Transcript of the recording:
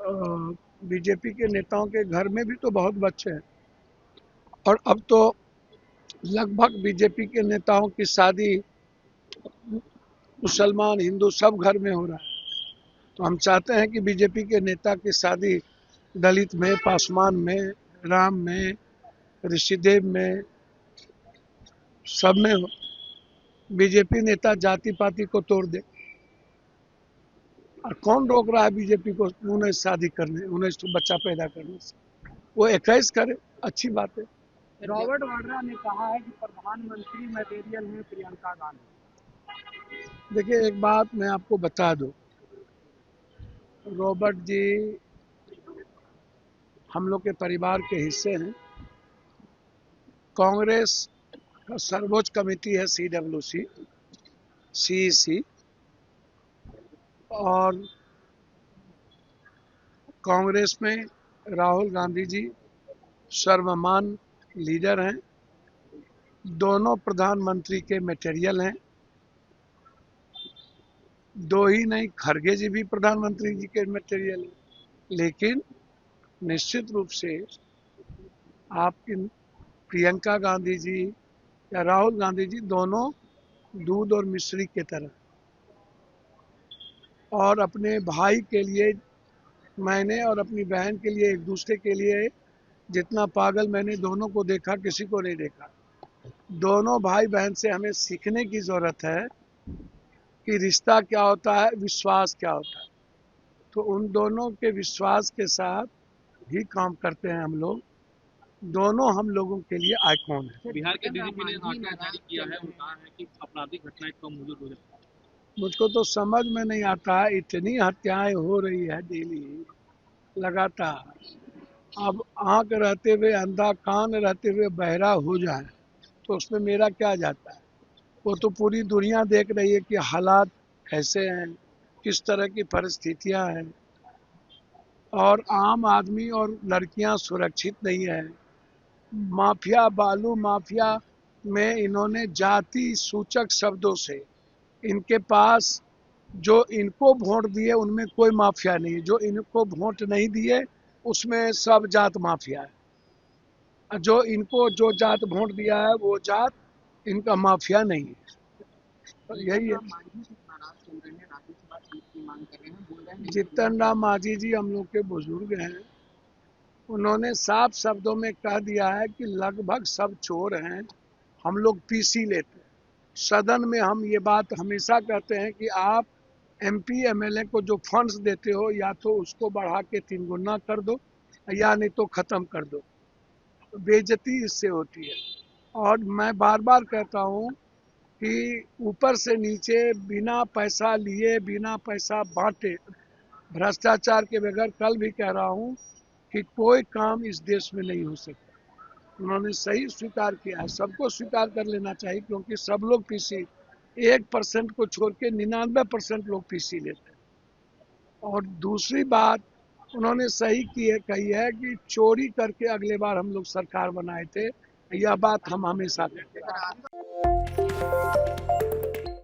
BJP के नेताओं के घर में भी तो बहुत बच्चे हैं और अब तो लगभग बीजेपी के नेताओं की शादी मुसलमान हिंदू सब घर में हो रहा है। तो हम चाहते हैं कि बीजेपी के नेता की शादी दलित में, पासवान में, राम में, ऋषिदेव में, सब में हो। बीजेपी नेता जाति पाति को तोड़ दे और कौन रोक रहा है बीजेपी को उन्हें शादी करने, उन्हें बच्चा पैदा करने से? वो 21 करे, अच्छी बात है। रॉबर्ट वाड्रा ने कहा है कि प्रधानमंत्री मटेरियल हैं प्रियंका गांधी। देखिए, एक बात मैं आपको बता दूं, रॉबर्ट जी हम लोग के परिवार के हिस्से हैं। कांग्रेस का सर्वोच्च कमेटी है CWC, CEC, और कांग्रेस में राहुल गांधी जी सर्वमान्य लीडर हैं। दोनों प्रधानमंत्री के मटेरियल हैं। दो ही नहीं, खड़गे जी भी प्रधानमंत्री जी के मटेरियल हैं। लेकिन निश्चित रूप से आपकी प्रियंका गांधी जी या राहुल गांधी जी दोनों दूध और मिश्री की तरह, और अपने भाई के लिए मैंने और अपनी बहन के लिए, एक दूसरे के लिए जितना पागल मैंने दोनों को देखा, किसी को नहीं देखा। दोनों भाई बहन से हमें सीखने की जरूरत है कि रिश्ता क्या होता है, विश्वास क्या होता है। तो उन दोनों के विश्वास के साथ ही काम करते हैं हम लोग। दोनों हम लोगों के लिए आइकॉन है। बिहार के डीजीपी ने आंकड़ा जारी किया है और कहा है कि आपराधिक घटनाएं कम हो जाती है। मुझको तो समझ में नहीं आता है, इतनी हत्याएं हो रही है डेली लगातार। अब आंख रहते हुए अंधा, कान रहते हुए बहरा हो जाए तो उसमें मेरा क्या जाता है? वो तो पूरी दुनिया देख रही है कि हालात कैसे हैं, किस तरह की परिस्थितियां हैं, और आम आदमी और लड़कियां सुरक्षित नहीं है। माफिया, बालू माफिया में इन्होंने जाति सूचक शब्दों से, इनके पास जो इनको वोट दिए उनमें कोई माफिया नहीं है, जो इनको वोट नहीं दिए उसमें सब जात माफिया है। जो इनको जो जात वोट दिया है वो जात इनका माफिया नहीं है। तो यही है। जीतन राम मांझी जी हम लोग के बुजुर्ग हैं। उन्होंने साफ शब्दों में कह दिया है कि लगभग सब चोर हैं, हम लोग पीसी लेते हैं। सदन में हम ये बात हमेशा कहते हैं कि आप MP MLA को जो फंड्स देते हो, या तो उसको बढ़ा के 3 गुना कर दो या नहीं तो खत्म कर दो। बेइज्जती इससे होती है। और मैं बार बार कहता हूँ कि ऊपर से नीचे बिना पैसा लिए, बिना पैसा बांटे, भ्रष्टाचार के बगैर, कल भी कह रहा हूँ कि कोई काम इस देश में नहीं हो सकता। उन्होंने सही स्वीकार किया है, सबको स्वीकार कर लेना चाहिए, क्योंकि सब लोग पीसी, 1% को छोड़ के 99% लोग पीसी लेते हैं। और दूसरी बात उन्होंने सही कही है कि चोरी करके अगले बार हम लोग सरकार बनाए थे। यह बात हम हमेशा कहते हैं।